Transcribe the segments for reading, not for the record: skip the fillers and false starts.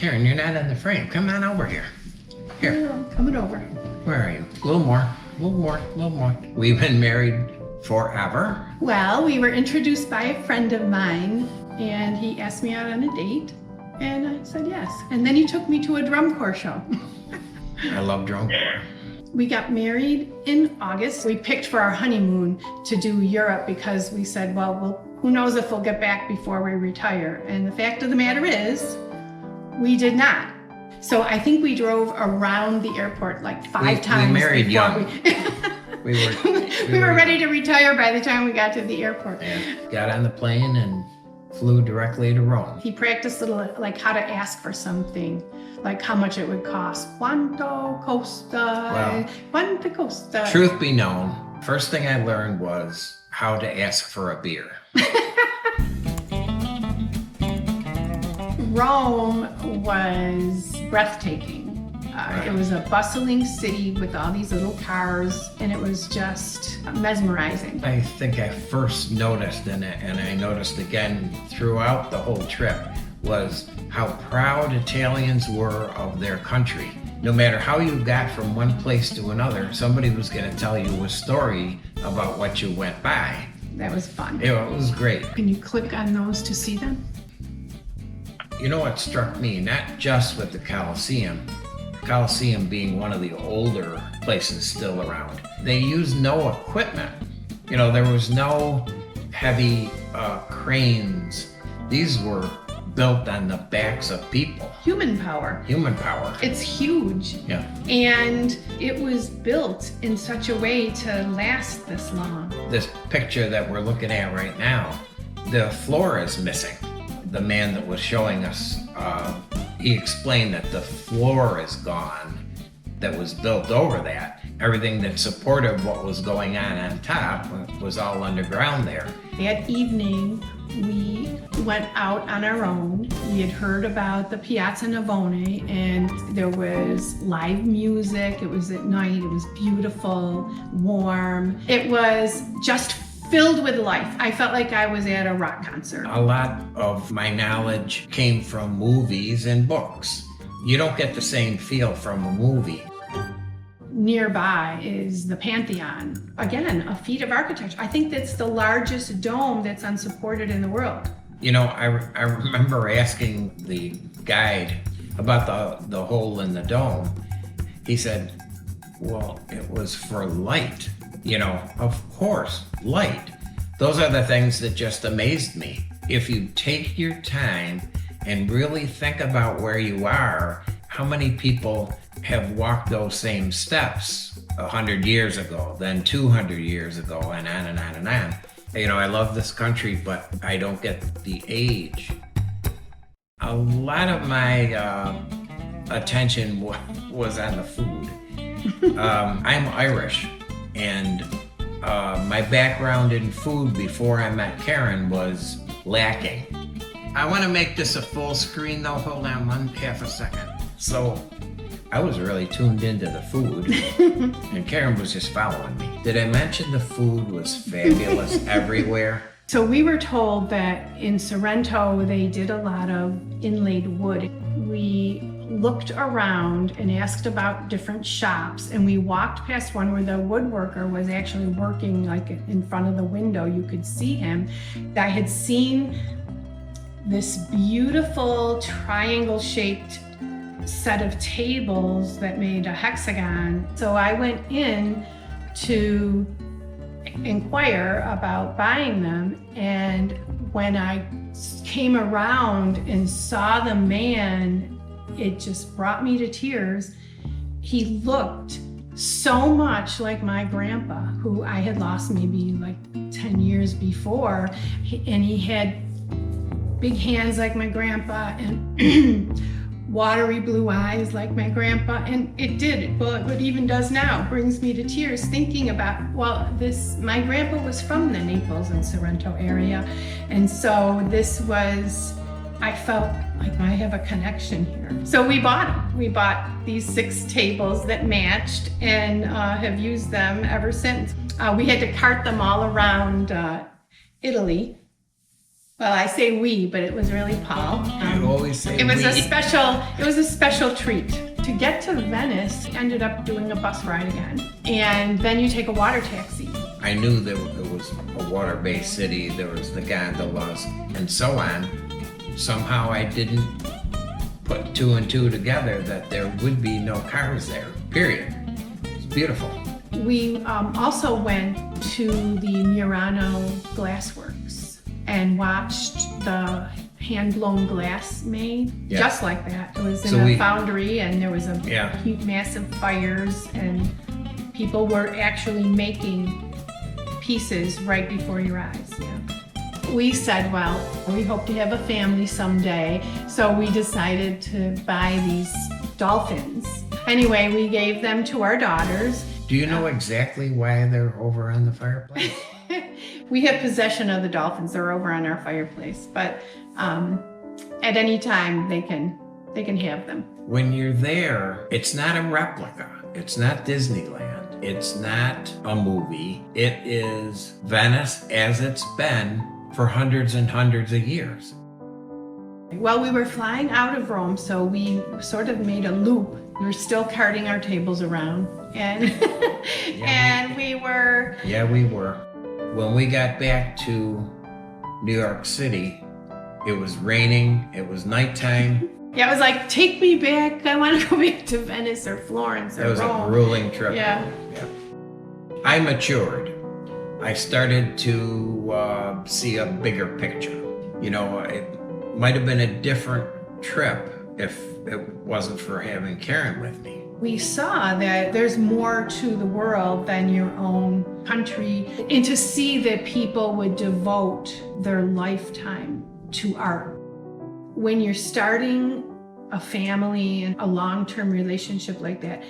Karen, you're not in the frame. Come on over here. Here. I'm coming over. Where are you? A little more. A little more. A little more. We've been married forever. Well, we were introduced by a friend of mine, and he asked me out on a date, and I said yes. And then he took me to a drum corps show. I love drum corps. We got married in August. We picked for our honeymoon to do Europe because we said, well, who knows if we'll get back before we retire. And the fact of the matter is, we did not. So I think we drove around the airport like five times. We married young. We were ready to retire by the time we got to the airport. And got on the plane and flew directly to Rome. He practiced little, like how to ask for something, like how much it would cost. Quanto costa? Well, Quanto costa? Truth be known, first thing I learned was how to ask for a beer. Rome was breathtaking. It was a bustling city with all these little cars, and it was just mesmerizing. I think I first noticed, and I noticed again throughout the whole trip, was how proud Italians were of their country. No matter how you got from one place to another, somebody was going to tell you a story about what you went by. That was fun. It was great. Can you click on those to see them? You know what struck me, not just with the Colosseum being one of the older places still around, they used no equipment. You know, there was no heavy cranes. These were built on the backs of people. Human power. Human power. It's huge. Yeah. And it was built in such a way to last this long. This picture that we're looking at right now, the floor is missing. The man that was showing us, he explained that the floor is gone that was built over that. Everything that supported what was going on top was all underground there. That evening, we went out on our own. We had heard about the Piazza Navone, and there was live music. It was at night. It was beautiful, warm. It was just filled with life. I felt like I was at a rock concert. A lot of my knowledge came from movies and books. You don't get the same feel from a movie. Nearby is the Pantheon. Again, a feat of architecture. I think that's the largest dome that's unsupported in the world. You know, I remember asking the guide about the hole in the dome. He said, well, it was for light. You know, of course, light. Those are the things that just amazed me. If you take your time and really think about where you are, how many people have walked those same steps 100 years ago, then 200 years ago, and on and on and on. You know, I love this country, but I don't get the age. A lot of my attention was on the food. I'm Irish, and my background in food before I met Karen was lacking. I want to make this a full screen though. Hold on half a second. So I was really tuned into the food, and Karen was just following me. Did I mention the food was fabulous everywhere? So we were told that in Sorrento, they did a lot of inlaid wood. We looked around and asked about different shops, and we walked past one where the woodworker was actually working like in front of the window. You could see him. I had seen this beautiful triangle-shaped set of tables that made a hexagon. So I went in to inquire about buying them, and when I came around and saw the man, it just brought me to tears. He looked so much like my grandpa, who I had lost maybe like 10 years before, and he had big hands like my grandpa and watery blue eyes like my grandpa, and it did, well, it even does now, brings me to tears thinking about, well, my grandpa was from the Naples and Sorrento area, and so this was, I felt like I have a connection here. So we bought them. We bought these 6 tables that matched and have used them ever since. We had to cart them all around Italy, Well, I say we, but it was really Paul. You always say It was we. a special treat. To get to Venice, ended up doing a bus ride again. And then you take a water taxi. I knew that it was a water-based city. There was the gondolas and so on. Somehow I didn't put two and two together that there would be no cars there, period. It's beautiful. We also went to the Murano Glassworks and watched the hand-blown glass made, Yeah. just like that. It was in So a we- foundry, and there was a Yeah. huge, massive fires, and people were actually making pieces right before your eyes. Yeah. We said, well, we hope to have a family someday, so we decided to buy these dolphins. Anyway, we gave them to our daughters. Do you know exactly why they're over on the fireplace? We have possession of the dolphins. They're over on our fireplace, but at any time they can have them. When you're there, it's not a replica. It's not Disneyland. It's not a movie. It is Venice as it's been for hundreds and hundreds of years. Well, we were flying out of Rome, so we sort of made a loop. We were still carting our tables around, and and we were. Yeah, we were. When we got back to New York City, it was raining, it was nighttime. Yeah, it was like, take me back. I want to go back to Venice or Florence or It was Rome. a grueling trip. Yeah. I matured. I started to see a bigger picture. You know, it might have been a different trip if it wasn't for having Karen with me. We saw that there's more to the world than your own country, and to see that people would devote their lifetime to art. When you're starting a family and a long-term relationship like that,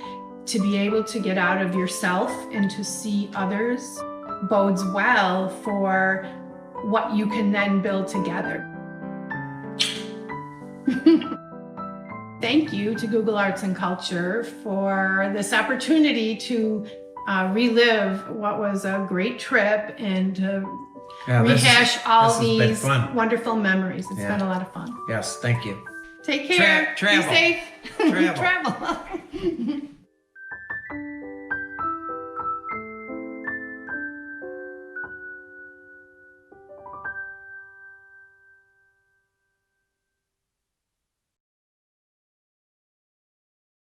to be able to get out of yourself and to see others bodes well for what you can then build together. Thank you to Google Arts and Culture for this opportunity to relive what was a great trip and to Yeah, rehash all this has been these fun. wonderful memories. It's Yeah. been a lot of fun. Yes, thank you. Take care. Travel. Be safe. Travel. Travel.